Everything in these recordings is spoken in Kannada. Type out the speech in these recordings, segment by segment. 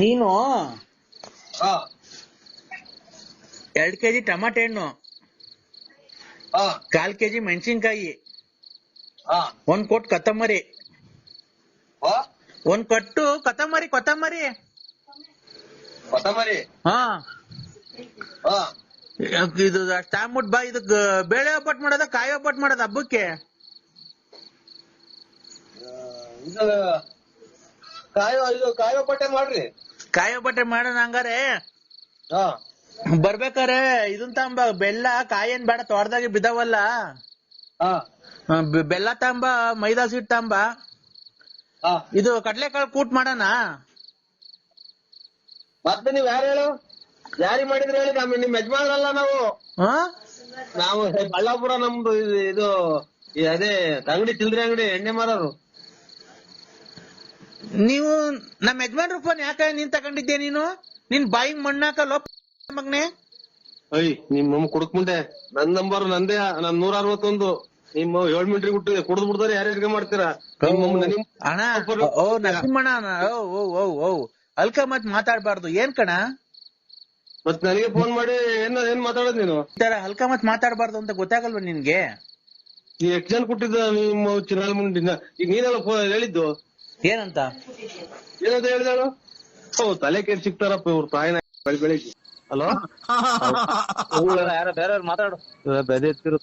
ನೀನು ಹಾ 2 kg ಟಮಾಟೆ ಹಣ್ಣು, ಹಾ 1/4 kg ಮೆಣಸಿನ್ಕಾಯಿ, ಹಾ 1 ಕೊಟ್ಟು ಕೊತ್ತಂಬರಿ, ಹಾ 1 ಕಟ್ಟು ಕೊತ್ತಂಬರಿ ಕೊತ್ತಂಬರಿ ಹಾ ಹಾ ಇದು ಅಷ್ಟಾಗ್ಬಿಟ್ ಬಾ. ಇದಕ್ ಬೇಳೆ ಒಬ್ಬಟ್ಟು ಮಾಡೋದ ಕಾಯಿ ಒಬ್ಬಟ್ಟು ಮಾಡೋದ ಹಬ್ಬಕ್ಕೆ? ಇದು ಕಾಯಿ ಒಬ್ಬಟ್ಟೆ ಮಾಡ್ರಿ. ಕಾಯಿ ಒಬ್ಬಟ್ಟೆ ಮಾಡೋಣ ಹಂಗಾರೆ. ಹಾ ಬರ್ಬೇಕಾರೆ ಇದನ್ ತಾಂಬ, ಬೆಲ್ಲ ಕಾಯಿ ಏನ್ ಬೇಡ, ತೋಟದಾಗೆ ಬಿದ್ದಾವಲ್ಲ. ಹಾ ಬೆಲ್ಲ ತಾಂಬ, ಮೈದಾ ಸಿಟ್ ತಾಂಬ. ಹಾ ಇದು ಕಡ್ಲೆಕಾಳು ಕೂಟ್ ಮಾಡೋಣ. ಮತ್ತೆ ನೀವ್ ಯಾರು ಹೇಳು, ಯಾರಿ ಮಾಡಿದ್ರಿ ಹೇಳಿ? ನಿಮ್ ಯಜಮಾನ್ರಲ್ಲ ನಾವು. ನಾವು ಬಳ್ಳಾಪುರ, ನಮ್ದು ಇದು ಅದೇ ಅಂಗಡಿ, ಚಿಲ್ಲರೆ ಅಂಗಡಿ, ಎಣ್ಣೆ ಮಾರೋರು. ನೀವು ನಮ್ಮ ಯಜಮಾನ್ರ ಫೋನ್ ಯಾಕೆ ನೀನ್ ತಗೊಂಡಿದ್ದೆ? ನಿನ್ ಬಾಯಿಗೆ ಮಣ್ಣಾಕ ಲೋಪ ಮಗ್ನೆ. ನಿಮ್ಮ ಕುಡುಕ್ ಮುಂದೆ ನನ್ ನಂಬರ್ ನಂದೇ, ನನ್ 161. ನಿಮ್ಮ 7 ಮಿನಿಟ್ರಿ ಬಿಟ್ಟು ಕುಡ್ದು ಬಿಡ್ತಾರೆ. ಯಾರ್ಯಾರಿಗೆ ಮಾಡ್ತೀರಾ ಅಣ್ಣ? ಓ ನರಸಿಂಹಣ್ಣ, ಓ ಅಲ್ಕ ಮತ್ ಮಾತಾಡ್ಬಾರ್ದು ಏನ್ ಕಣ? ಮತ್ ನನಗೆ ಫೋನ್ ಮಾಡಿ ಏನ್ ಮಾತಾಡೋದ್ ನೀನು? ಈ ತರ ಹಲ್ಕ ಮತ್ ಮಾತಾಡ್ಬಾರ್ದು ಅಂತ ಗೊತ್ತಾಗಲ್ವ ನಿನ್ಗೆ? ಈ ಎಷ್ಟು ಜನ ಕೊಟ್ಟಿದ್ದ ನಿಮ್ಮ ಚಿನ್ನಾಲ್ ಮುಂಡಿನ? ಈಗ ನೀನೆಲ್ಲ ಹೇಳಿದ್ದು ಏನಂತ ಹೇಳಿದಾಳು? ತಲೆ ಕೇಳಿ ಸಿಗ್ತಾರಪ್ಪ ಇವ್ರ ತಾಯಿನ ಬೆಳಿಗ್ಗೆ. ಹಲೋ, ಯಾರ ಬೇರೆಯವ್ರು ಮಾತಾಡು. ಬೆದೆ ಎತ್ತಿರೋ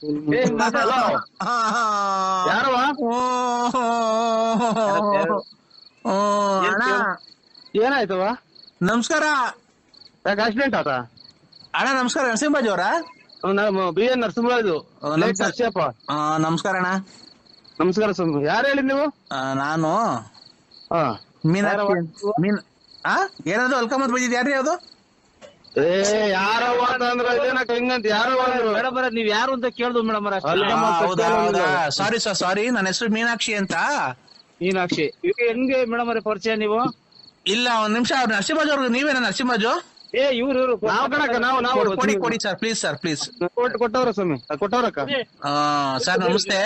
ಯಾರವ? ಏನಾಯ್ತವ? ನಮಸ್ಕಾರ. ಯಾಕೆ ಆಕ್ಸಿಡೆಂಟ್ ಆತ? ಅಣ್ಣ ನಮಸ್ಕಾರ. ನರಸಿಂಹರಾಜ್ ಅವರ? B N Narasimharaju. ನರಸಿಯಪ್ಪ ನಮಸ್ಕಾರ ಅಣ್ಣ. ನಮಸ್ಕಾರ ಸ್ವಾಮಿ. ಯಾರು ಹೇಳಿ ನೀವು? ನಾನು ಏನದು ಅಲ್ಕಮತ್ ಬಂದಿದ್? ಯಾರ್ರಿ ಅದು? ಯಾರವ್ವ ಅಂದ್ರೆ ಹಿಂಗಂತ ಯಾರು ಮೇಡಮ್ ನೀವ್ ಯಾರು ಅಂತ ಕೇಳ್ದು ಮೇಡಮ್. ಸಾರಿ ಸರ್, ಸಾರಿ. ನನ್ನ ಹೆಸರು ಮೀನಾಕ್ಷಿ ಅಂತ. ಮೀನಾಕ್ಷಿ ಹೆಂಗೆ ಮೇಡಮ್ ಅವರೇ ಪರಿಚಯ ನೀವು? ಇಲ್ಲ, ಒಂದ್ ನಿಮಿಷ. ಅವ್ರು ನರಸಿಂಹರಾಜ್ ಅವ್ರಿಗೆ ನೀವೇನ? ನರಸಿಂಹರಾಜು ಇವ್ರು ನಾವು ಕಣಕ್ಕ, ನಾವು ಕೊಡಿ ಸರ್, ಪ್ಲೀಸ್ ಸರ್, ಪ್ಲೀಸ್. ಕೊಟ್ಟವ್ರ ಸ್ವಾಮಿ, ಕೊಟ್ಟವ್ರಕ್ಕ. ಸರ್ ನಮಸ್ತೆ.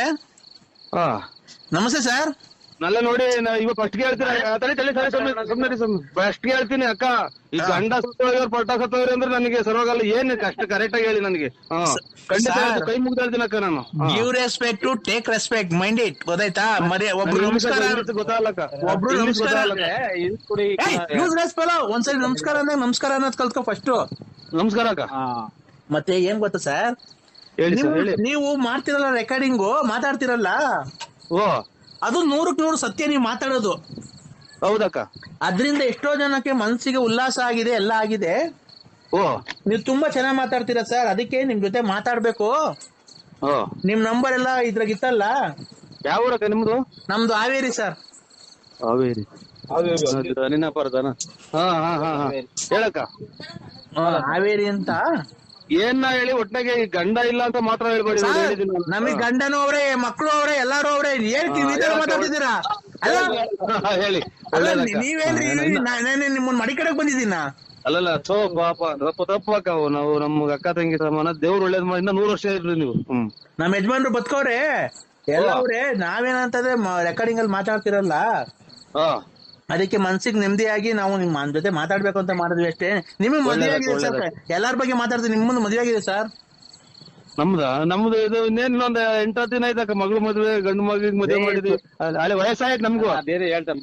ನಮಸ್ತೆ ಸರ್. ನಲ್ಲ ನೋಡಿ, ಇವಾಗ ಫಸ್ಟ್ ಹೇಳ್ತೀನಿ. ಫಸ್ಟ್ ಹೇಳ್ತೀನಿ ಅಕ್ಕ, ಈ ಗಂಡ ಸತ್ತೋಯ್ಯವ್ರು ಪಟ್ಟ ಸತ್ತೋಯ್ರಿ ಅಂದ್ರೆ ನನಗೆ ಸರ್ವಾಗಲ್ಲ. ಏನ್ ಕಷ್ಟ ಕರೆಕ್ಟ್ ಆಗಿ ಹೇಳಿ ನನಗೆ. ಖಂಡಿತ ಕೈ ಮುಗ್ದು ಹೇಳ್ತೀನಿ ಅಕ್ಕ ನಾನು. Give respect to take respect, mind it. ಗೊತ್ತಾಯ್ತಾ? ಒಬ್ರು ನಮಸ್ಕಾರ, ಗೊತ್ತಾಗಲ್ಲಕ್ಕ. ಒಬ್ರು ನಮಸ್ಕಾರ. ಒಂದ್ಸರಿ ನಮಸ್ಕಾರ ಅಂದಾಗ ನಮಸ್ಕಾರ ಅನ್ನೋದ್ ಕಲ್ತ್ಕೊ ಫಸ್ಟ್. ನಮಸ್ಕಾರ ಅಕ್ಕ. ಮತ್ತೆ ಏನ್ ಗೊತ್ತಾ ಸರ್, ನೀವು ಮಾಡ್ತಿರಲ್ಲ ರೆಕಾರ್ಡಿಂಗು, ಮಾತಾಡ್ತಿರಲ್ಲ, ಅದು 100ಕ್ಕೆ 100 ಸತ್ಯ ನೀವು ಮಾತಾಡೋದು. ಹೌದಕ್ಕ. ಅದ್ರಿಂದ ಎಷ್ಟೋ ಜನಕ್ಕೆ ಮನಸ್ಸಿಗೆ ಉಲ್ಲಾಸ ಆಗಿದೆ, ಎಲ್ಲ ಆಗಿದೆ. ನೀವು ತುಂಬಾ ಚೆನ್ನಾಗಿ ಮಾತಾಡ್ತೀರಾ ಸರ್, ಅದಕ್ಕೆ ನಿಮ್ ಜೊತೆ ಮಾತಾಡ್ಬೇಕು. ನಿಮ್ ನಂಬರ್ ಎಲ್ಲ ಇದ್ರಾಗಿತ್ತಲ್ಲ. ಯಾವ ಊರಕ್ಕ ನಿಮ್ದು? ನಮ್ದು ಹಾವೇರಿ ಸರ್. ಹಾವೇರಿ ನಿನ್ನ ಪರದಾನ? ಹೇಳಕ್ಕ. ಹಾವೇರಿ ಅಂತ. ಏನ ಹೇಳಿ ಒಟ್ನಾಗೆ ಗಂಡ ಇಲ್ಲ ಅಂತ ಮಾತ್ರ ಹೇಳ್ಬೇಡಿ. ನಮಗ್ ಗಂಡನೂ ಅವ್ರೆ, ಮಕ್ಳು ಅವ್ರೆ, ಎಲ್ಲಾರು ಅವ್ರೆ. ಏನ್ ಮಾತಾಡ್ತಿದ್ದೀರಾ? ಹೇಳಿ. ನೀವೇನ್ರಿ, ನಿಮ್ಮನ್ನ ಮಡಿ ಕಡೆಗ್ ಬಂದಿದ್ದೀನ? ಅಲ್ಲಲ್ಲ, ಪಾಪ ತಪ್ಪಕ್ಕ. ನಾವು ನಮ್ಗ ಅಕ್ಕ ತಂಗಿ ಸಮಾನ. ದೇವ್ರು ಒಳ್ಳೇದ್ ಮಾಡಿ 100 ವರ್ಷ ಇರ್ರಿ ನೀವು. ನಮ್ ಯಜಮಾನ್ರು ಬದುಕವ್ರೆ, ಎಲ್ಲ ಅವ್ರೆ. ನಾವೇನಂತಂದ್ರೆ ರೆಕಾರ್ಡಿಂಗ್ ಅಲ್ಲಿ ಮಾತಾಡ್ತಿರಲ್ಲ, ಅದಕ್ಕೆ ಮನ್ಸಿಗೆ ನೆಮ್ಮದಿಯಾಗಿ ನಾವು ನಿಮ್ಮ ಜೊತೆ ಮಾತಾಡ್ಬೇಕು ಅಂತ ಮಾಡಿದ್ವಿ ಅಷ್ಟೇ. ನಿಮಗ್ ಮದುವೆ ಆಗಿದೆ ಸರ್? ಎಲ್ಲಾರ ಬಗ್ಗೆ ಮಾತಾಡ್ತೀವಿ. ನಿಮ್ಮನ್ನು ಮದುವೆ ಆಗಿದೆ ಸರ್? ನಮ್ದು ಇದು ಇನ್ನೊಂದ್ 8 ದಿನ ಆಯ್ತಕ್ಕ. ಮಗಳು ಮದುವೆ, ಗಂಡು ಮಗಳಿಗೆ ಮದುವೆ ಮಾಡಿದ್ವಿ. ಅಲ್ಲಿ ವಯಸ್ಸಾಯ್ತು ನಮ್ಗೂ. ಬೇರೆ ಹೇಳ್ತಾರ.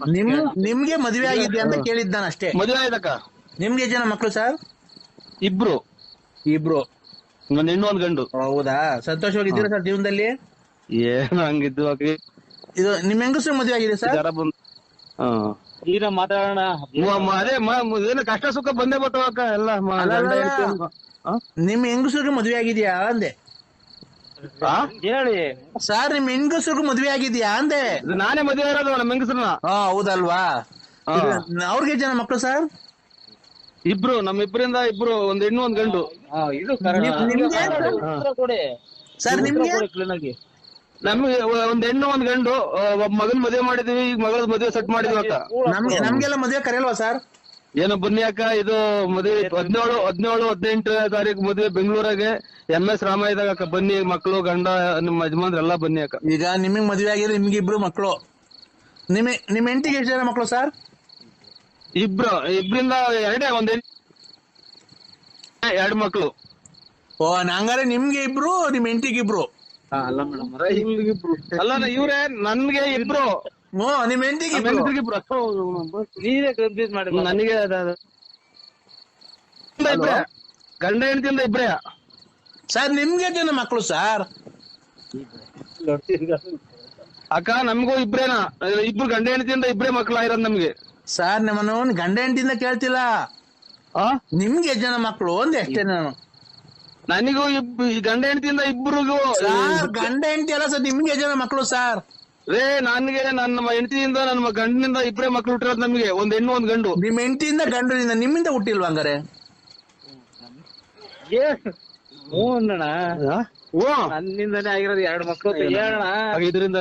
ನಿಮ್ಗೆ ಮದುವೆ ಆಗಿದ್ಯಾ ಅಂತ ಕೇಳಿದ್ದ ನಾನು ಅಷ್ಟೇ. ಮದುವೆ ಆಯ್ತಕ್ಕ. ನಿಮ್ಗೆ ಜನ ಮಕ್ಳು ಸರ್? ಇಬ್ರು. ಒಂದ್ ಹೆಣ್ಣು ಒಂದ್ ಗಂಡು. ಹೌದಾ? ಸಂತೋಷವಾಗಿದ್ದೀರಾ ಸರ್ ಜೀವನದಲ್ಲಿ? ಏನು ಹಂಗಿದ್ದು ಅಕ್ಕ. ಇದು ನಿಮ್ ಹೆಂಗಸ್ರು ಮದುವೆ ಆಗಿದೆ ಸರ್? ಈಗ ಮಾತಾಡೋಣ. ಅದೇ ಏನು ಕಷ್ಟ ಸುಖ ಬಂದೇ ಬರ್ತಾವಕ್ಕ ಎಲ್ಲ. ನಿಮ್ ಹೆಂಗಸ್ರಿಗೆ ಮದುವೆ ಆಗಿದ್ಯಾ ಅಂದೆ? ಹೇಳಿ ಸರ್, ನಿಮ್ ಹೆಂಗಸ್ರಿಗೂ ಮದುವೆ ಆಗಿದ್ಯಾ ಅಂದೆ? ನಾನೇ ಮದುವೆ ಇರೋದು ನಮ್ಮ ಹೆಂಗಸ್ರನ್ನ. ಹೌದಲ್ವಾ? ಅವ್ರಿಗೆ ಜನ ಮಕ್ಳು ಸರ್? ಇಬ್ರು. ನಮ್ಮಿಬ್ರಿಂದ ಇಬ್ರು, ಒಂದ್ ಹೆಣ್ಣು ಒಂದ್ ಗಂಡು. ಸರ್ ನಿಮ್ಗೆ? ನಮ್ಗೆ ಒಂದ್ ಹೆಣ್ಣು ಒಂದ್ ಗಂಡು. ಒಬ್ಬ ಮಗನ್ ಮದುವೆ ಮಾಡಿದೀವಿ. ಈಗ ಮಗಳ ಮದುವೆ ಸೆಟ್ ಮಾಡಿದ್ವಿ ಅಕ್ಕ. ನಮ್ಗೆಲ್ಲ ಮದುವೆ ಕರೆಯಲ್ವಾ ಸರ್? ಏನೋ ಬನ್ನಿ ಅಕ್ಕ. ಇದು ಮದುವೆ 17, 18 ತಾರೀಕು ಮದುವೆ ಬೆಂಗಳೂರಾಗೆ MS ರಾಮಾಯದಾಗ ಅಕ್ಕ. ಬನ್ನಿ, ಮಕ್ಕಳು ಗಂಡ ನಿಮ್ಮ ಯಜಮಾನ್ರೆಲ್ಲ ಬನ್ನಿ ಅಕ್ಕ. ಈಗ ನಿಮಗ್ ಮದುವೆ ಆಗಿದ್ರೆ ನಿಮ್ಗೆ ಇಬ್ರು ಮಕ್ಕಳು. ನಿಮ್ ಹೆಂಡತಿಗೆ ಎಷ್ಟು ಜನ ಮಕ್ಕಳು ಸರ್? ಇಬ್ರಿಂದ ಎರಡೇ ಎರಡು ಮಕ್ಳು. ಓ ಹಂಗಾರೆ ನಿಮ್ಗೆ ಇಬ್ರು ನಿಮ್ ಹೆಂಡತಿಗೆ ಇಬ್ರು. ಅಲ್ಲ ಮೇಡಮ್ ಅಲ್ಲ ಇವ್ರೆ ನನ್ಗೆ ಇಬ್ರು. ಓ ನಿಮ್ ಹೆಂಡತಿಗೆ ಇಬ್ರು. ನೀವೇ ಕನ್ಫ್ಯೂಸ್ ಮಾಡಿ ನನಗೆ ಇಬ್ರೇ ಗಂಡ ಹೆಂಡತಿಯಿಂದ ಇಬ್ರೇ. ಸರ್ ನಿಮ್ಗೆ ಜನ ಮಕ್ಳು ಸರ್? ಅಕ್ಕ ನಮ್ಗೂ ಇಬ್ರೇನಾ, ಇಬ್ರು ಗಂಡ ಹೆಂಡತಿಯಿಂದ ಇಬ್ರೇ ಮಕ್ಳು ಆಗಿರೋದು ನಮ್ಗೆ. ಸರ್ ನಮ್ಮನ್ನು ಗಂಡ ಹೆಂಡತಿಯಿಂದ ಕೇಳ್ತಿಲ್ಲ, ನಿಮ್ಗೆ ಜನ ಮಕ್ಳು ಒಂದ್ ಎಷ್ಟೇ ನಾನು. ನನಗೂ ಗಂಡ ಹೆಂಡತಿಯಿಂದ ಇಬ್ರಿಗೂ. ಸರ್ ಗಂಡ ಹೆಂಡತಿ ಅಲ್ಲ ಸರ್, ನಿಮ್ಗೆ ಜನ ಮಕ್ಳು ಸರ್? ನನ್ಗೆ ನನ್ನ ಹೆಂಡತಿಯಿಂದ ನನ್ನ ಗಂಡನಿಂದ ಇಬ್ರೇ ಮಕ್ಳು ಹುಟ್ಟಿರೋದು ನಮ್ಗೆ, ಒಂದ್ ಹೆಣ್ಣು ಒಂದ್ ಗಂಡು. ನಿಮ್ ಹೆಂಡತಿಯಿಂದ ಗಂಡನಿಂದ ನಿಮ್ಮಿಂದ ಹುಟ್ಟಿಲ್ವಾ ಹಂಗಾರೆ? ಅಣ್ಣ ನನ್ನಿಂದಾನೇ ಆಗಿರೋದು 2 ಮಕ್ಳು ಹೇಳೋಣ. ಇದರಿಂದ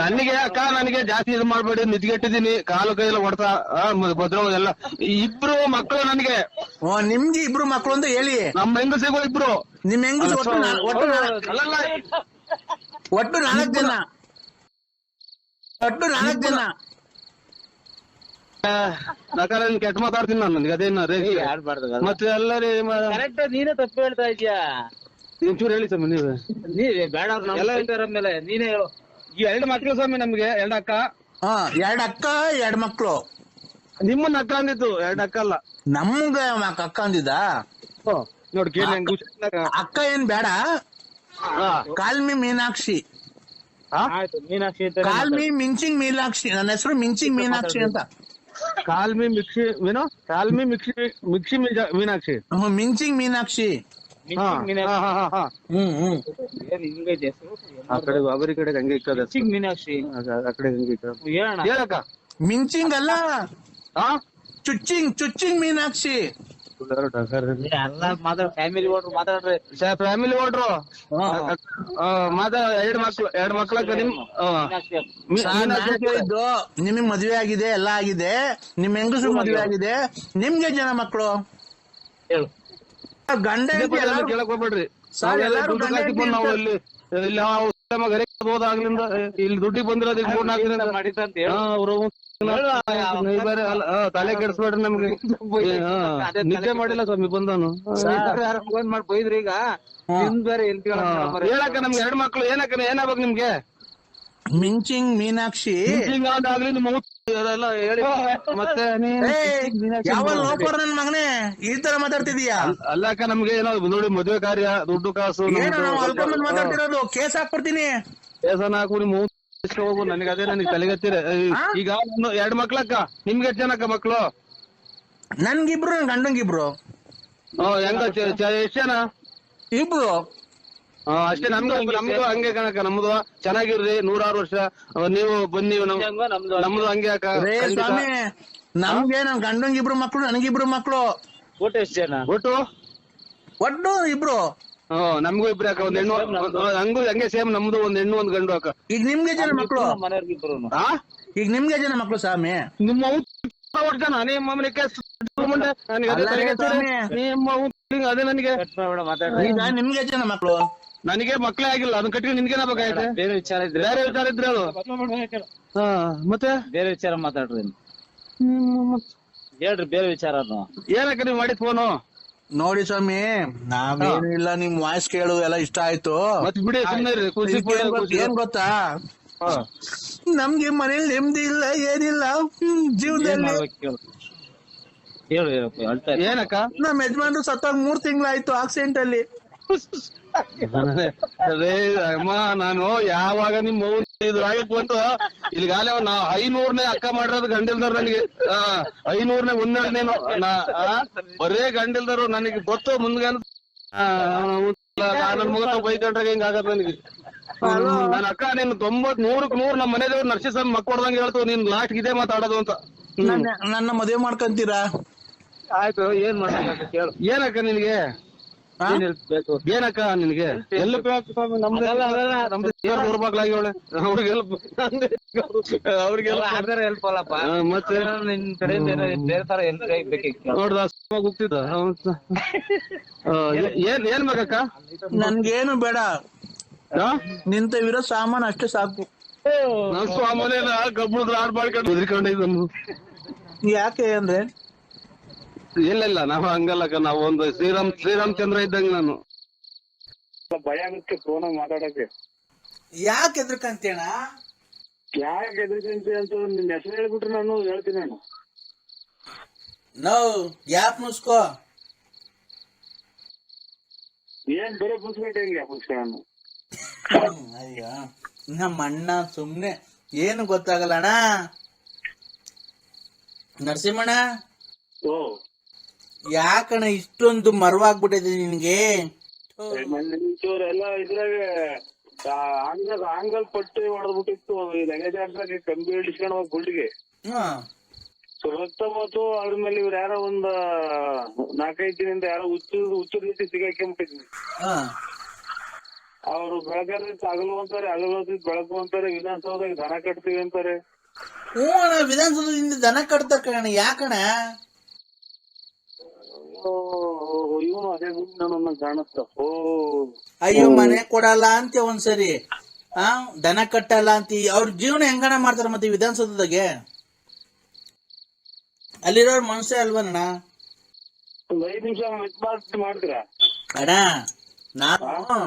ನನಗೆ ಅಕ್ಕ ನನಗೆ ಜಾಸ್ತಿ ಇದು ಮಾಡ್ಬೇಡಿ, ನಿದ್ಗೆಟ್ಟಿದೀನಿ, ಕಾಲು ಕೈಯೆಲ್ಲ ಹೊಡ್ತಾ ಭದ್ರ ಎಲ್ಲ. ಇಬ್ರು ಮಕ್ಕಳು ನನಗೆ. ನಿಮ್ಗೆ ಇಬ್ರು ಮಕ್ಳು ಅಂತ ಹೇಳಿ. ನಮ್ಮ ಹೆಂಗಸಿಗೂ ಇಬ್ರು. ನಿಮ್ ಹೆಂಗಸು ಒಟ್ಟು 4 ಜನ. ಒಟ್ಟು 4 ಜನ. ಕೆಟ್ಟ ಮಾತಾಡ್ತೀನಿ ನಾನು, ನನಗೆ ಅದೇನ ಮತ್ತೆ ಎಲ್ಲರೂ ಕರೆಕ್ಟ್. ನೀನೇ ತಪ್ಪು ಹೇಳ್ತಾ ಇದೀಯಾ. ಒಂಚೂರು ಹೇಳಿ ಸ್ವಾಮಿ ನೀವೇ ಬೇಡ ಮೇಲೆ ನೀನೇ ಹೇಳು. 2 ಮಕ್ಳು ಸ್ವಾಮಿ ನಮ್ಗೆ, 2 ಅಕ್ಕ. 2 ಅಕ್ಕ 2 ಮಕ್ಳು. ನಿಮ್ಮನ್ನ ಅಕ್ಕ ಅಂದಿತ್ತು, 2 ಅಕ್ಕ ಅಲ್ಲ. ನಮ್ಗೆ ಅಕ್ಕ ಅಂದಿದ್ದ ನೋಡಿ ಕೇಳಿ. ಅಕ್ಕ ಏನ್ ಬೇಡ, ಕಾಲ್ಮಿ ಮೀನಾಕ್ಷಿ. ಆಯ್ತು ಮೀನಾಕ್ಷಿ. ಕಾಲ್ಮಿ ಮಿಂಚಿಂಗ್ ಮೀನಾಕ್ಷಿ. ನನ್ನ ಹೆಸರು ಮಿಂಚಿಂಗ್ ಮೀನಾಕ್ಷಿ ಅಂತ. ಕಾಲ್ಮಿ ಮಿಕ್ಸಿ ಏನೋ, ಕಾಲ್ಮಿ ಮಿಕ್ಸಿ ಮೀನಾಕ್ಷಿ. ಮಿಂಚಿಂಗ್ ಮೀನಾಕ್ಷಿ. ಆ ಕಡೆ ಬಾಬರಿ ಕಡೆ ಹಂಗೆ ಇಕ್ಕದ ಮೀನಾಕ್ಷಿ, ಆ ಕಡೆ ಹಂಗೆ ಇಕ್ಕದ. ಹೇಳಕ್ಕ ಮಿಂಚಿಂಗ್ ಅಲ್ಲ, ಚುಚ್ಚಿಂಗ್ ಮೀನಾಕ್ಷಿ. ಫ್ಯಾಮಿಲಿ ಓಡ್ರು ಮಾತಾಡ್ರಿ. ಫ್ಯಾಮಿಲಿ ಓಡ್ರು ಎರಡು ಮಕ್ಳಕ್ಕ. ನಿಮಗ್ ಮದ್ವೆ ಆಗಿದೆ, ಎಲ್ಲ ಆಗಿದೆ, ನಿಮ್ ಹೆಂಗಸು ಮದ್ವೆ ಆಗಿದೆ, ನಿಮ್ಗೆ ಜನ ಮಕ್ಳು? ಹೇಳು. ಗಂಡ ಕೇಳಕ್ ಹೋಗ್ಬೇಡ್ರಿ. ನಾವು ಇಲ್ಲಿ ಹೋದಾಗ್ಲಿಂದ ಇಲ್ಲಿ ದುಡ್ಡಿಗೆ ಬಂದಿರೋದಕ್ಕೆ 3-4 ದಿನ ಮಾಡಿದ್ದಂತ ಅವರು ತಲೆ ಕೆಡಿಸ್ಬೇಡ್ರಿ ನಮ್ಗೆ. ನಿದ್ದೆ ಮಾಡಿಲ್ಲ ಸ್ವಾಮಿ ಬಂದನು. ಫೋನ್ ಮಾಡಿ ಬೈದ್ರಿ. ಈಗ ಬೇರೆ ಹೇಳಕ್ಕ ನಮ್ಗೆ 2 ಮಕ್ಳು. ಏನಾಗ್ಬೇಕು ನಿಮ್ಗೆ? ಮಿಂಚಿಂಗ್ ಮೀನಾಕ್ಷಿ ಆಗ್ಲಿ ನಿಮ್ಮ ಅದೆಲ್ಲ ಹೇಳಿ. ಮತ್ತೆ ಯಾವ ಲೋಪರ್ ನನ್ ಮಗನೇ ಈ ತರ ಮಾತಾಡ್ತಿದೀಯಾ? ಅಲ್ಲಕ್ಕ ನಮ್ಗೆ ಏನೋ ನೋಡಿ ಮದುವೆ ಕಾರ್ಯ, ದುಡ್ಡು ಕಾಸು ಮಾತಾಡ್ತಿರೋದು. ಕೇಸ್ ಹಾಕ್ಬಿಡ್ತೀನಿ. ಕೇಸನ ಹಾಕು, ನಿಮ್ಮ ಹೋಗು. ನನಗೆ ಅದೇ ನನಗೆ ತಲೆಗತ್ತಿರ. ಈಗ 2 ಮಕ್ಳಕ್ಕ. ನಿಮ್ಗೆ ಎಷ್ಟು ಜನಕ್ಕ ಮಕ್ಳು? ನನ್ಗಿಬ್ರು, ನನ್ ಗಂಡಂಗಿಬ್ರು. ಹೆಂಗ ಎಷ್ಟ್ ಜನ? ಇಬ್ರು ಅಷ್ಟೇ. ನಮ್ದು ಹಂಗೆ ಕಣಕ್ಕ. ನಮ್ದು ಚೆನ್ನಾಗಿರ್ರಿ, 106 ವರ್ಷ ನೀವು ಬನ್ನಿ. ನಮ್ದು ಹಂಗೆ ಅಕ್ಕ. ಸ್ವಾಮಿ ನಮ್ಗೆ ನನ್ ಗಂಡಂಗಿಬ್ರು ಮಕ್ಳು, ನನಗಿಬ್ರು ಮಕ್ಳು. ಒಟ್ಟು ಎಷ್ಟು ಜನ? ಒಟ್ಟು ಇಬ್ರು. ನಮ್ಗೂ ಇಬ್ರು ಅಕ್ಕ. ಒಂದ್ ಹೆಣ್ಣು ಹಂಗೂ ಹಂಗೆ ಸೇಮ್. ನಮ್ದು ಒಂದ್ ಹೆಣ್ಣು ಒಂದ್ ಗಂಡು ಅಕ್ಕ. ಈಗ ನಿಮ್ಗೆ ಜನ ಮಕ್ಳು? ಮನೆಯವ್ರಿಗಿಬ್ರು. ಈಗ ನಿಮ್ಗೆ ಜನ ಮಕ್ಳು ಸ್ವಾಮಿ? ನಿಮ್ಮ ಜನ ಅದೇ ನನಗೆ. ಈಗ ನಿಮ್ಗೆ ಜನ ಮಕ್ಳು? ನನಗೆ ಮಕ್ಳೇ ಆಗಿಲ್ಲ. ಅದನ್ನ ಕಟ್ಟಿ ನಿನ್ಗೇನ ಬೇಕಾಯ್ತು? ಬೇರೆ ವಿಚಾರ ಇದ್ರೆ ಅದು. ಮತ್ತೆ ಬೇರೆ ವಿಚಾರ ಮಾತಾಡ್ರಿ. ಹೇಳ್ರಿ ಬೇರೆ ವಿಚಾರ. ಏನಕ್ಕ ನೀವ್ ಮಾಡಿದ್ ಫೋನು? ನೋಡಿ ಸ್ವಾಮಿ, ನಾವೇನು ಇಲ್ಲ, ನಿಮ್ ವಾಯ್ಸ್ ಕೇಳು ಎಲ್ಲ ಇಷ್ಟ ಆಯ್ತು. ಮತ್ತೆ ಬಿಡಿ ಸುಮ್ಮನೆ. ಏನ್ ಗೊತ್ತಾ, ನಮ್ಗೆ ಮನೇಲಿ ನೆಮ್ಮದಿ ಇಲ್ಲ, ಏನಿಲ್ಲ ಜೀವನದಲ್ಲಿ. ಏನಕ್ಕ? ನಮ್ ಯಜಮಾನ್ರು ಸತ್ತಾಗ 3 ತಿಂಗಳಾಯ್ತು ಆಕ್ಸಿಡೆಂಟ್ ಅಲ್ಲಿ. ಅದೇ ಅಮ್ಮ, ನಾನು ಯಾವಾಗ ನಿಮ್ಮ ಬಂತು ಇಲ್ಲಿಗಾಲ 500ನೇ ಅಕ್ಕ ಮಾಡಿರೋದು ಗಂಡಿಲ್ದಾರ ನನಗೆ. 500ನೇ 1ನೇನು ಬರೇ ಗಂಡಿಲ್ದಾರು ನನಗೆ ಗೊತ್ತು. ಮುಂದ್ಗ ನನ್ನ ಮುಗ ಬೈಕೊಂಡ್ರೆ ಹಿಂಗ ಆಗತ್ ನನಗೆ. ನನ್ನ ಅಕ್ಕ ನೀನು 90-100 ನಮ್ಮ ಮನೆದೇವ್ರು ನರ್ಸಿಸ್ವಾಮಿ ಮಕ್ಕೊಡ್ದಂಗೆ ಹೇಳ್ತು. ನೀನ್ ಲಾಸ್ಟ್ ಇದೇ ಮಾತಾಡೋದು ಅಂತ. ನನ್ನ ಮದುವೆ ಮಾಡ್ಕೊಂತೀರಾ? ಆಯ್ತು, ಏನ್ ಮಾಡ್ಬೇಕು ಕೇಳು. ಏನಕ್ಕ ನಿನ್ಗೆ? ಏನಕ್ಕ ನಿನ್ಗೆ? ಎಲ್ಪ್ ನಮ್ದು ಮಕ್ಳಾಗಿ ಅವಳೆ. ಅವ್ರಿಗೆ ಹೆಲ್ಪ್ ಅಲ್ಲಪ್ಪ. ಮತ್ತೆ ನಿನ್ ಕಡೆಯಿಂದ ಬೇರೆ ತರ ನೋಡ್ದ ಹೋಗ್ತಿದ್ದ. ಏನ್ ಬೇಕಕ್ಕ? ನನ್ಗೇನು ಬೇಡ, ನಿಂತವಿರೋ ಸಾಮಾನು ಅಷ್ಟೇ ಸಾಕು. ನನ್ ಸ್ವಾಮನೇನ ಕಬ್ಬುಳದ ಆಡ್ ಮಾಡ್ಕೊಂಡು ಹೆದರ್ಕೊಂಡಿದ್ದನು. ಯಾಕೆ ಅಂದ್ರೆ ಇಲ್ಲ ನಾವು ಹಂಗಲ್ಲಕ್ಕ, ನಾವು ಒಂದು ಶ್ರೀರಾಮಚಂದ್ರ ಇದ್ದಂಗ ನಾನು. ಭಯ ಆಗುತ್ತೆ ಫೋನ್ ಮಾತಾಡಕ್ಕೆ. ಯಾಕೆ ಎದ್ರಕಂತೇಣ? ಯಾಕೆ ಹೆದರ್ಕಂತಿ ಅಂತ ನಿನ್ನ ಹೆಸರು ಹೇಳ್ಬಿಟ್ರೆ ನಾನು ಹೇಳ್ತೀನಿ. ನಾನು ನಾವು ಗ್ಯಾಪ್ ಮುಸ್ಕೋ. ಏನ್ ಬೇರೆ ಪುಸ್ತಕ ಹೆಂಗೆ ಪುಸ್ತಕ? ಅಯ್ಯ ನಮ್ಮ ಅಣ್ಣ ಸುಮ್ನೆ ಏನು ಗೊತ್ತಾಗಲ್ಲ ಅಣ್ಣ. ನರಸಿಂಹಣ್ಣ ಓ ಯಾಕಣ್ಣ ಇಷ್ಟೊಂದು ಮರವಾಗ್ಬಿಟ್ಟಿದೆ ನಿನ್ಗೆ? ಎಲ್ಲ ಇದ್ರಾಗ ಆಂಗಲ್ ಪಟ್ಟು ಹೊಡೆದ್ಬಿಟ್ಟಿತ್ತು. ಈ ಲಗೇಜ್ ಕಂಬಿ ಹಿಡಿಸ್ಕೊಂಡು ಹೋಗಿ ಗುಂಡಿಗೆ ಸುರತ್ತೊಂಬತ್ತು. ಅದ್ರ ಮೇಲೆ ಇವ್ರು ಯಾರೋ ಒಂದ್ 4-5 ದಿನದಿಂದ ಯಾರೋ ಹುಚ್ಚು ರೀತಿ ಸಿಗಾಕೊಂಡ್ಬಿಟ್ಟಿದ್ವಿ. ಅವ್ರು ಬೆಳಗಾರ ಹಗಲು ಅಂತಾರೆ, ಹಗಲು ಬೆಳಕು ಅಂತಾರೆ. ವಿಧಾನಸೌಧದಾಗ ದನ ಕಟ್ತೀವಿ ಅಂತಾರೆ. ಹ್ಞೂ ಅಣ್ಣ, ವಿಧಾನಸೌಧದಿಂದ ದನ ಕಟ್ತಾರ ಕಣ. ಯಾಕಣ? ಇವನು ಅದೇ ನನ್ನ ಕಾಣುತ್ತ. ಓ ಅಯ್ಯೋ ಮನೆ ಕೊಡಲ್ಲ ಅಂತ ಒಂದ್ಸರಿ, ದನ ಕಟ್ಟಲ್ಲ ಅಂತ. ಅವ್ರ ಜೀವನ ಹೆಂಗಣ ಮಾಡ್ತಾರ ಮತ್ತೆ ವಿಧಾನಸೌಧದಾಗೆ? ಅಲ್ಲಿರೋರ್ ಮನುಷ್ಯ ಅಲ್ವಣ್ಣ? ಒಂದ್ 5 ನಿಮಿಷ ಮಾಡ್ತೀರಾ ಅಣ್ಣ? ನಾನು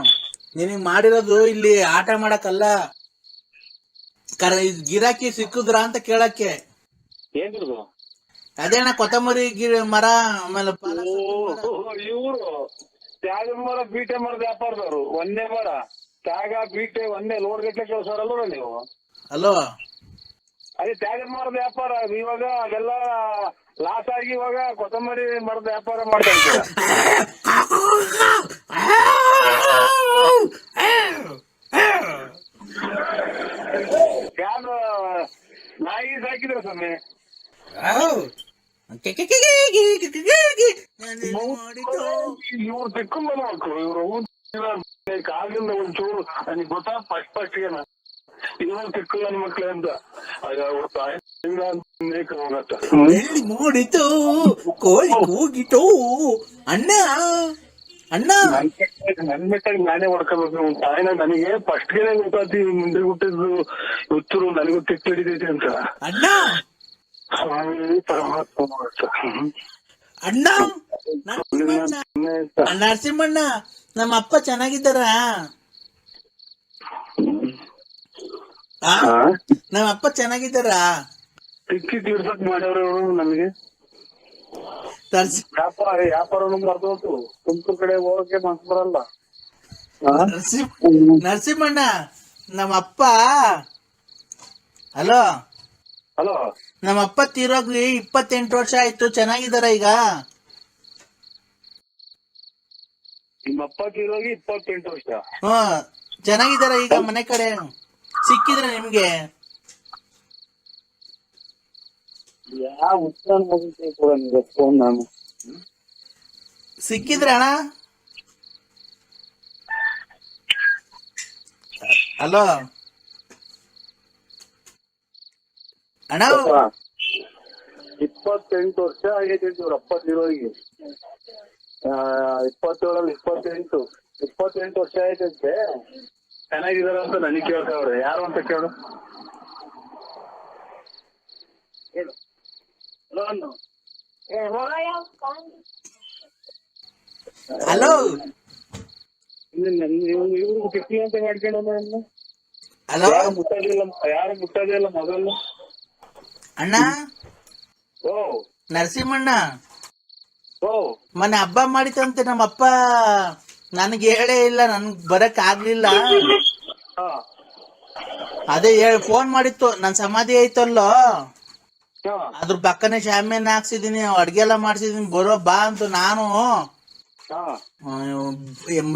ನಿನಗ್ ಮಾಡಿರೋದು ಇಲ್ಲಿ ಆಟ ಮಾಡಕ್ಕಲ್ಲ, ಗಿರಾಕಿ ಸಿಕ್ಕುದ್ರ ಅಂತ ಕೇಳಕ್ಕೆ. ಏನ್ರದು? ಅದೇ ಅಣ್ಣ, ಕೊತ್ತಂಬರಿ ಮರ, ಆಮೇಲೆ ಇವ್ರು ತ್ಯಾಗ ಮರ ಬೀಟೆ ಮರದ ವ್ಯಾಪಾರದವ್ರು. ಒಂದೇ ಮರ ತ್ಯಾಗ ಬೀಟೆ ಒಂದೇ ಲೋಡ್ ಗಟ್ಟಲೆ ಕಳ್ಸೋರಲ್ವ ನೀವು? ಅಲೋ, ಅದೇ ತ್ಯಾಗ ಮರದ ವ್ಯಾಪಾರ. ಇವಾಗ ಅದೆಲ್ಲ ಲಾಸ್ ಆಗಿ ಇವಾಗ ಕೊತ್ತಂಬರಿ ಮರದ ವ್ಯಾಪಾರ ಮಾಡ್ತಾ ಇದ್ದೀರ. ಯಾರು ನಾಯಿ ಸಾಕಿದ್ರ ಸ್ವಾಮಿ? ಇವ್ರು ತೆಕ್ಕೊಂಬಲ್ಲ ಮಕ್ಕಳು. ಇವ್ರು ಕಾಲಿಂದ ಒಂಚೂರು ನನಗೆ ಗೊತ್ತಾ ಫಸ್ಟ್ ಗೆ ಇವ್ರು ತೆಕ್ಕಲ್ಲ ನನ್ನ ಮಕ್ಳು ಅಂತ. ಮೂಡಿತು ಕೋಳಿ ಕೂಗಿತು. ಅಣ್ಣ ಅಣ್ಣ ನನ್ ಮೆಟ್ಟಾಗಿ ನಾನೇ ಹೊಡ್ಕೋಬೇಕು. ತಾಯಿನ ನನಗೆ ಫಸ್ಟ್ ಗೆ ಗೊತ್ತಾತಿ ಮುಂದೆ ಹುಟ್ಟಿದ್ದು ಹುಚ್ಚರು ನನಗೂ ತೆಕ್ಕು ಹಿಡಿದೈತಿ ಅಂತ. ಅಣ್ಣ ಪರಮಾತ್ಮ ಅಣ್ಣ ನರಸಿಂಹಣ್ಣ, ನಮ್ಮ ಅಪ್ಪ ಚೆನ್ನಾಗಿದ್ದಾರ? ನಮ್ಮ ಅಪ್ಪ ಚೆನ್ನಾಗಿದ್ದಾರ? ತಿಕ್ಕಿ ತೀರ್ಸಕ್ ಮಾಡ್ಯವ್ರು ನಮಗೆ. ವ್ಯಾಪಾರ ಮರ್ದೋತು. ತುಮಕೂರು ಕಡೆ ಹೋಗಕ್ಕೆ ಮನ್ಸು ಬರಲ್ಲ. ನರಸಿಂಹಣ್ಣ, ನಮ್ಮ ಅಪ್ಪ ಹಲೋ ಹಲೋ ನಮ್ಮ ಅಪ್ಪ ತೀರೋಗಿ 28 ವರ್ಷ ಆಯ್ತು. ಚೆನ್ನಾಗಿದ್ದಾರ ಈಗ? ನಿಮ್ಮಪ್ಪ ತೀರೋಗಿ 28 ವರ್ಷ? ಚೆನ್ನಾಗಿದ್ದಾರ ಈಗ? ಮನೆ ಕಡೆ ಸಿಕ್ಕಿದ್ರೆ ನಿಮ್ಗೆ? ಯಾವ ಉತ್ತರ ಫೋನ್ ನಾನು ಸಿಕ್ಕಿದ್ರೆ ಅಣ್ಣ? ಹಲೋ ಅಣ್ಣ, 28 ವರ್ಷ ಆಗೈತಿ ಇವ್ರಪ್ಪ ತೀರೋಗಿ. 27 28 ವರ್ಷ ಆಯ್ತಂತೆ. ಚೆನ್ನಾಗಿದಾರ ಅಂತ ನನಗೆ ಕೇಳ್ತಾವ್ರೆ. ಯಾರು ಅಂತ ಕೇಳು. ಹಲೋ, ಇವ್ರು ಕಿಟ್ಟಿ ಅಂತ ಮಾಡ್ಕೊಂಡು ಹಲೋ, ಯಾರು ಮುಟ್ಟೋದಿಲ್ಲ ಮೊದಲು. ಅಣ್ಣ ಓ ನರಸಿಂಹಣ್ಣ, ಓ ಮೊನ್ನೆ ಹಬ್ಬ ಮಾಡಿತಂತೆ ನಮ್ಮಪ್ಪ. ನನಗೆ ಹೇಳೇ ಇಲ್ಲ, ನನ್ಗ್ ಬರಕ್ ಆಗ್ಲಿಲ್ಲ. ಅದೇ ಫೋನ್ ಮಾಡಿತ್ತು. ನನ್ ಸಮಾಧಿ ಐತಲ್ಲೋ, ಅದ್ರ ಪಕ್ಕನೆ ಶಾಮಿಯಾನ ಹಾಕ್ಸಿದೀನಿ, ಅಡ್ಗೆ ಎಲ್ಲ ಮಾಡ್ಸಿದೀನಿ, ಬರೋ ಬಾ ಅಂತ. ನಾನು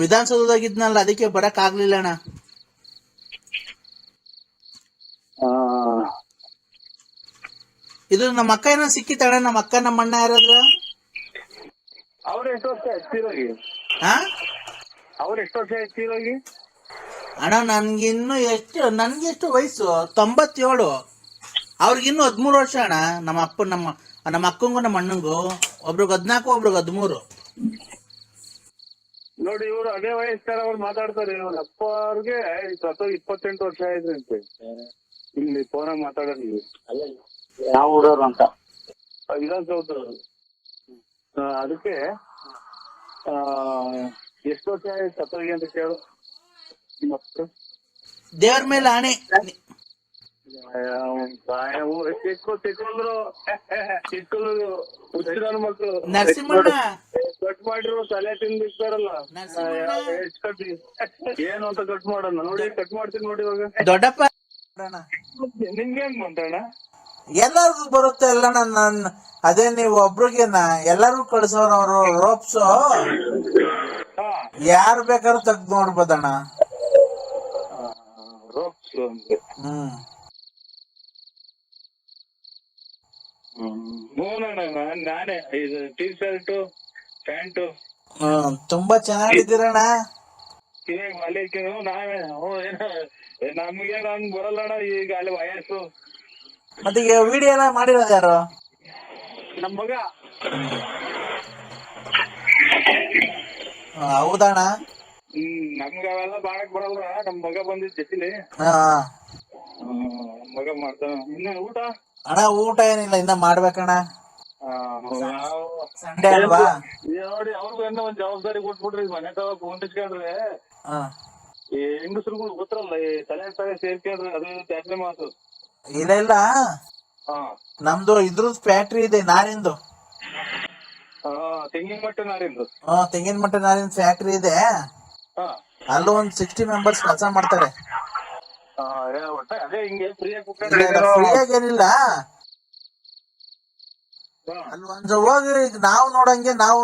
ವಿಧಾನಸೌಧದಾಗಿದ್ನಲ್ಲ, ಅದಕ್ಕೆ ಬರಕ್ ಆಗ್ಲಿಲ್ಲ ಅಣ್ಣ. ಇದು ನಮ್ಮ ಅಕ್ಕ ಏನೋ ಸಿಕ್ಕಿತಣ್ಣ. ನಮ್ಮ ಅಕ್ಕ ನಮ್ಮ ಅಣ್ಣ ಯಾರಾದ್ರ? ಅವ್ರ ಎಷ್ಟು ವರ್ಷ ಎತ್ತಿರೋಗಿ? ಅವ್ರ ಎಷ್ಟು ವರ್ಷ ಎತ್ತಿರೋಗಿ? ಅಣ್ಣ ನನ್ಗಿನ್ನು ನನ್ಗೆಷ್ಟು ವಯಸ್ಸು? 97. ಅವ್ರಿಗಿನ್ನು 13 ವರ್ಷ ಅಣ್ಣ. ನಮ್ಮ ಅಪ್ಪ ನಮ್ಮ ಅಕ್ಕಂಗೂ ನಮ್ಮ ಅಣ್ಣಂಗೂ ಒಬ್ರಿಗೆ 14, ಒಬ್ರಿಗೆ 13. ನೋಡಿ ಇವ್ರು ಅದೇ ವಯಸ್ಕರ ಅವ್ರು ಮಾತಾಡ್ತಾರೆ. ಇವ್ರ ಅಪ್ಪ ಅವ್ರಿಗೆ 28 ವರ್ಷ ಆಯ್ತಂತೆ ಇಲ್ಲಿ ಫೋನ್ ಮಾತಾಡೋದು. ಯಾವ ಊರವ್ರು ಅಂತ? ವಿಧಾನಸೌಧದವರು. ಅದಕ್ಕೆ ಎಷ್ಟು ವರ್ಷ ಆಯ್ತು ಸತ್ತೋಗಿ ಅಂತ ಕೇಳು ನಿಮ್ಮ ಅಪ್ಪ. ದೇವ್ರ ಮೇಲೆ ಆಣೆ. ಹುಚ್ಚಿನ ಮಕ್ಕಳು ನರಸಿಂಹಣ್ಣ ಕಟ್ ಮಾಡಿರೋ ತಲೆ ತಿಂದಿರ್ತಾರಲ್ಲ ಏನು ಅಂತ ಕಟ್ ಮಾಡೋಣ ನೋಡಿ. ಕಟ್ ಮಾಡ್ತೀನಿ ನೋಡಿ ಇವಾಗ. ದೊಡ್ಡಪ್ಪ ನಿಮ್ಗೆ ಹೆಂಗ್ ಬಂತಣ್ಣ? ಎಲ್ಲಾರ್ಗು ಬರುತ್ತೆ ಅಲ್ಲಣ್ಣ. ನನ್ ಅದೇ ನೀವು ಒಬ್ರಿಗೇನ ಎಲ್ಲಾರು ಕಳ್ಸೋರ್ ಅವ್ರು ರೋಪ್ಸು ಯಾರು ಬೇಕಾದ್ರೂ ತೆಗ್ದು ನೋಡ್ಬೋದಣ್ಣ. ನಾನೇ ಇದು ಟೀ ಶರ್ಟ್ ಪ್ಯಾಂಟು ತುಂಬಾ ಚೆನ್ನಾಗಿದ್ದೀರಣ್ಣ. ಇವಾಗ ಮಲಿಕಿನು ನಾವೇ ನಮ್ಗೆ ಹಂಗ್ ಬರಲ್ಲಣ್ಣ ಈಗ ಅಲ್ಲಿ ವಯಸ್ಸು. ಮತ್ತೆ ಈಗ ವಿಡಿಯೋ ಎಲ್ಲ ಮಾಡಿರೋದು ಯಾರು? ನಮ್ ಮಗ. ಹೌದಣ್ಣ. ನಮ್ಗ ಅವೆಲ್ಲ ಮಾಡಕ್ ಬರಲ್ಲ. ನಮ್ ಮಗ ಬಂದಿದ್ ಜೊತೆಲಿ ಮಗ ಮಾಡ್ತಾನ. ಇನ್ನ ಊಟ ಅಣ್ಣ? ಊಟ ಏನಿಲ್ಲ, ಇನ್ನ ಮಾಡ್ಬೇಕಣ್ಣ. ಸಂಡೇ ಅಲ್ವಾ? ನೋಡಿ ಅವ್ರಿಗೂ ಏನೋ ಒಂದ್ ಜವಾಬ್ದಾರಿ ಕೊಟ್ಬಿಡ್ರಿ. ಮನೆ ತವ ಕುಂಟಿಸ್ಕೊಂಡ್ರೆ ಈ ಹೆಂಗಸ್ರುಗಳು ಗೊತ್ತರಲ್ಲ, ಈ ತಲೆ ಸೇರ್ಕೊಂಡ್ರೆ ಅದು ಜಾತ್ರೆ ಮಾತು. ಇಲ್ಲ ಇಲ್ಲ, ನಮ್ದು ಇದ್ರದ್ ಫ್ಯಾಕ್ಟ್ರಿ ಇದೆ ನಾರಿಂದು. ತೆಂಗಿನ ಮಟ್ಟ ನಾರಿಂದು. ತೆಂಗಿನ ಮಟ್ಟ ನಾರಿನ ಫ್ಯಾಕ್ಟ್ರಿ ಇದೆ. ಅಲ್ಲೂ ಒಂದ್ 60 ಮೆಂಬರ್ಸ್ ಕೆಲಸ ಮಾಡ್ತಾರೆ. ಅದೇ ಹಿಂಗೆ ಫ್ರೀಯಾಗಿ ಏನಿಲ್ಲ. ಅಲ್ಲಿ ಒಂದ್ ಹೋಗಿ ನಾವು ನೋಡಂಗೆ ನಾವು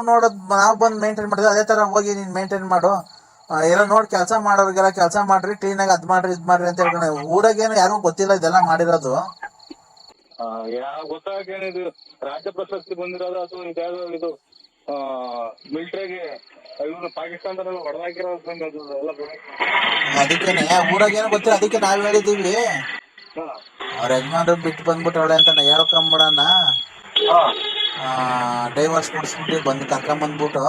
ಬಂದ್ ಮೇಂಟೈನ್ ಮಾಡಿದ್ವಿ. ಅದೇ ತರ ಹೋಗಿ ನೀನ್ ಮೇಂಟೈನ್ ಮಾಡು, ಎಲ್ಲ ನೋಡಿ ಕೆಲಸ ಮಾಡೋರಿಗೆಲ್ಲ ಕೆಲಸ ಮಾಡ್ರಿ, ಕ್ಲೀನ್ ಆಗಿ ಅದ್ ಮಾಡ್ರಿ ಇದ್ ಮಾಡ್ರಿ ಅಂತ ಹೇಳ್ಕೊಂಡು. ಊರಾಗೇನು ಯಾರಿಗೂ ಗೊತ್ತಿಲ್ಲ ಇದೆಲ್ಲ ಮಾಡಿರೋದು. ಗೊತ್ತಾಗೇನಿದು ರಾಜ್ಯ ಪ್ರಶಸ್ತಿ ಬಂದಿರೋದು ಅಥವಾ ಇದು ಮಿಲಿಟರಿಗೆ ಇವ್ರು ಪಾಕಿಸ್ತಾನದಲ್ಲಿ ಹೊಡೆದಾಕಿರೋದು ಎಲ್ಲ. ಅದಕ್ಕೇನೆ ಊರಾಗೇನು ಗೊತ್ತಿಲ್ಲ, ಅದಕ್ಕೆ ನಾವ್ ಹೇಳಿದೀವಿ ಅವ್ರ ಯಜಮಾನ್ರು ಬಿಟ್ಟು ಬಂದ್ಬಿಟ್ಟವಳೆ ಅಂತ ಹೇಳ್ಕೊಂಬಿಡಣ. ಡೈವರ್ಸ್ ಕೊಡಿಸ್ಬಿಟ್ಟು ಬಂದು ಕರ್ಕೊಂಬಂದ್ಬಿಟ್ಟು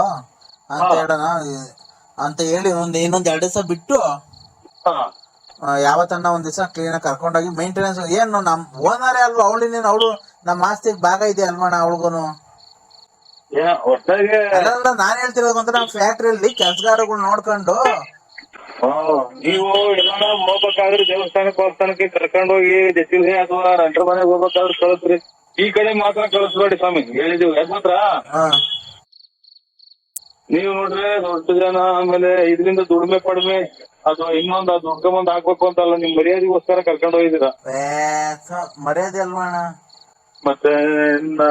ಅಂತ ಹೇಳೋಣ ಅಂತ ಹೇಳಿ ಇನ್ನೊಂದ್ 2 ದಿವಸ ಬಿಟ್ಟು ಯಾವತ್ತನ್ನ ಒಂದ್ ದಿವಸ ಕ್ಲೀನ್ ಆಗಿ ಕರ್ಕೊಂಡೋಗಿ ಮೇಂಟೆನೆನ್ಸ್. ಏನು ನಮ್ ಓನರೇ ಅಲ್ವಾ ಅವಳಿನೇನು, ಅವಳು ನಮ್ಮ ಆಸ್ತಿಗೆ ಭಾಗ ಇದೆ ಅಲ್ವಣ ಅವಳಿಗೂನು. ನಾನ್ ಹೇಳ್ತಿರೋದು ಅಂದ್ರೆ ನಮ್ಮ ಫ್ಯಾಕ್ಟ್ರಿಯಲ್ಲಿ ಕೆಲ್ಸಗಾರಗಳು ನೋಡ್ಕೊಂಡು ನೀವು ಎಲ್ಲ ಹೋಗ್ಬೇಕಾದ್ರೆ ದೇವಸ್ಥಾನಕ್ಕೆ ಕರ್ಕೊಂಡು ಹೋಗಿ ಜೊತೆ ಅಥವಾ ರಂಟ್ರ ಮನೆಗೆ ಹೋಗ್ಬೇಕಾದ್ರೆ ಕಳಿಸ್ರಿ. ಈ ಕಡೆ ಮಾತ್ರ ಕಳಿಸ್ಬೇಡಿ ಸ್ವಾಮಿ, ಹೇಳಿದೀವಿ. ಯಾಕಂದ್ರ ನೀವು ನೋಡ್ರೆ ದೊಡ್ಡ ಜನ ಆಮೇಲೆ ಇದರಿಂದ ದುಡಿಮೆ ಪಡಿಮೆ ಅಥವಾ ಇನ್ನೊಂದು ಅದು ದುಡ್ಕೊಂಬಂದ್ ಹಾಕ್ಬೇಕು ಅಂತಲ್ಲ, ನಿಮ್ ಮರ್ಯಾದೆಗೋಸ್ಕರ ಕರ್ಕೊಂಡು ಹೋಗಿದ್ದೀರಾ. ಮರ್ಯಾದೆ ಅಲ್ವಣ ಮತ್ತೆ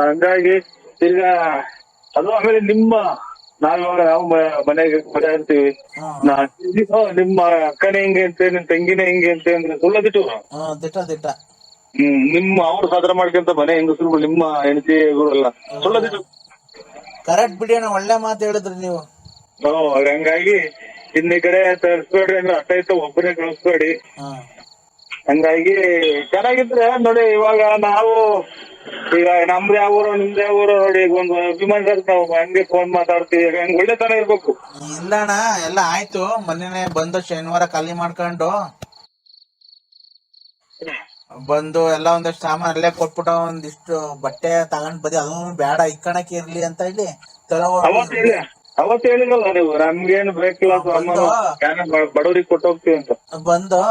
ಹಂಗಾಗಿ ತಿರ್ಗಾ ಅದು. ಆಮೇಲೆ ನಾವಿವಾಗ ನಾವು ಮನೆಗೆ ಮನೆ ಇರ್ತೀವಿ, ನಿಮ್ಮ ಅಕ್ಕನೇ ಹಿಂಗೆ ಅಂತ ನಿಮ್ ತಂಗಿನೇ ಹಿಂಗೆ ಅಂತ ಅಂದ್ರೆ ಸುಳ್ಳ ದಿಟ್ಟು. ನಿಮ್ಮ ಅವ್ರು ಸಾಧನೆ ಮಾಡ್ಕೊಂತ ಮನೆ ಹೆಂಗಸರು ನಿಮ್ಮ ಹೆಂಡತಿ ಎಲ್ಲ ಸುಳ್ಳ ದಿಟ್ಟು. ಕರೆಕ್ಟ್ ಬಿಡಿ ಅಣ್ಣ, ಒಳ್ಳೆ ಮಾತು ಹೇಳಿದ್ರಿ ನೀವು. ಹಂಗಾಗಿ ಇನ್ನ ಈ ಕಡೆ ತರಿಸ್ಬೇಡ್ರಿ ಅಂದ್ರೆ ಅರ್ಥ ಆಯ್ತು, ಒಬ್ಬರೇ ಕಳಿಸ್ಬೇಡಿ. ಹಂಗಾಗಿ ಚೆನ್ನಾಗಿದ್ರೆ ನೋಡಿ. ಇವಾಗ ನಾವು ಈಗ ನಮ್ದು ಯಾವ ಊರು ನಿಮ್ದು ಯಾವ ಊರು ನೋಡಿ, ಒಂದು ಅಭಿಮಾನ ನಾವು ಹಂಗೆ ಫೋನ್ ಮಾತಾಡ್ತೀವಿ. ಹಂಗ ಒಳ್ಳೆ ತರ ಇರ್ಬೇಕು. ಇಲ್ಲಣ್ಣ ಎಲ್ಲ ಆಯ್ತು. ಮೊನ್ನೆ ಬಂದು ಶನಿವಾರ ಖಾಲಿ ಮಾಡ್ಕೊಂಡು ಬಂದು ಎಲ್ಲ ಒಂದಷ್ಟು ಸಾಮಾನ್ ಅಲ್ಲೇ ಕೊಟ್ಬಿಟ್ಟು ಒಂದಿಷ್ಟು ಬಟ್ಟೆ ತಗೊಂಡ್ ಬದಿ, ಅದು ಬೇಡ ಇಕ್ಕಣಕ್ಕೆ ಇರ್ಲಿ ಅಂತ ಹೇಳಿ ಅವತ್ತು ಹೇಳಿರಲ್ಲ ನೀವು ನಮ್ಗೇನು ಬೇಕಿಲ್ಲ ಬಡವರಿಗೆ ಕೊಟ್ಟು ಹೋಗ್ತೀವಿ ಅಂತ. ಬಂದು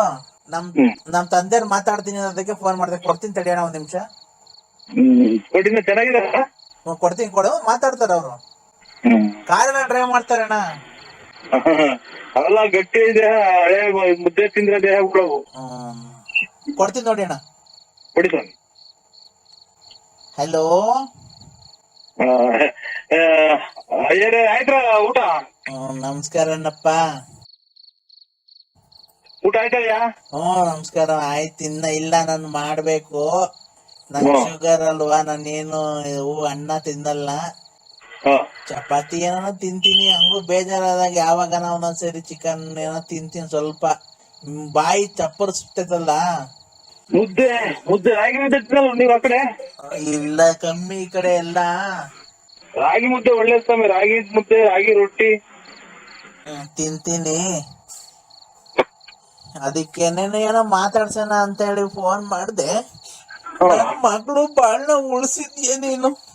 ನಮ್ ತಂದೆಯವ್ರು ಮಾತಾಡ್ತೀನಿ ಅದಕ್ಕೆ ಫೋನ್ ಮಾಡ್ದೆ. ಕೊಡ್ತೀನಿ ತಡಿಯೋಣ ಒಂದ್ ನಿಮಿಷ. ಚೆನ್ನಾಗಿದೆ, ಕೊಡ್ತೀನಿ ಕೊಡು. ಮಾತಾಡ್ತಾರ ಅವರು, ಕಾರೆಲ್ಲ ಡ್ರೈವ್ ಮಾಡ್ತಾರೆ ಅಣ್ಣ. ಅವೆಲ್ಲ ಗಟ್ಟಿ ಇದೆ, ಹಳೆ ಮುದ್ದೆ ತಿಂದ್ರೆ ದೇಹ ಬಿಡವು. ಕೊಡ್ತೀನಿ ನೋಡಿ ಅಣ್ಣ. ಕೊಡಿ ಸ್ವಾಮಿ. ಹಲೋ, ಆಯ್ತಾ ಊಟ? ನಮಸ್ಕಾರ ಅಣ್ಣಪ್ಪ. ಊಟ ಆಯ್ತಯ್ಯ? ನಮಸ್ಕಾರ. ಆಯ್ತು, ಇನ್ನ ಇಲ್ಲ, ನಾನು ಮಾಡ್ಬೇಕು. ನನ್ ಶುಗರ್ ಅಲ್ವಾ, ನಾನೇನು ಅನ್ನ ತಿನ್ನಲ್ಲ, ಚಪಾತಿ ಏನೋ ತಿಂತೀನಿ. ಹಂಗೂ ಬೇಜಾರಾದಾಗ ಯಾವಾಗ ಒಂದೊಂದ್ಸರಿ ಚಿಕನ್ ಏನೋ ತಿಂತೀನಿ ಸ್ವಲ್ಪ. ಬಾಯಿ ಚಪ್ಪರ್ಸ್ತೈತಲ್ಲ. ಮುದ್ದೆ ರಾಗಿ ಮುದ್ದೆ ನೀವ್ ಆ ಕಡೆ? ಇಲ್ಲ, ಕಮ್ಮಿ ಈ ಕಡೆ ಎಲ್ಲ. ರಾಗಿ ಮುದ್ದೆ ಒಳ್ಳೆ ಸ್ವಾಮಿ. ರಾಗಿ ಮುದ್ದೆ, ರಾಗಿ ರೊಟ್ಟಿ ತಿಂತೀನಿ. ಅದಕ್ಕೇನೇನೋ ಏನೋ ಮಾತಾಡ್ಸೋಣ ಅಂತ ಹೇಳಿ ಫೋನ್ ಮಾಡ್ದೆ. ನಮ್ ಮಗಳು ಬಾಳ್ನ ಉಳ್ಸಿದ್ಯಾ ನೀನು.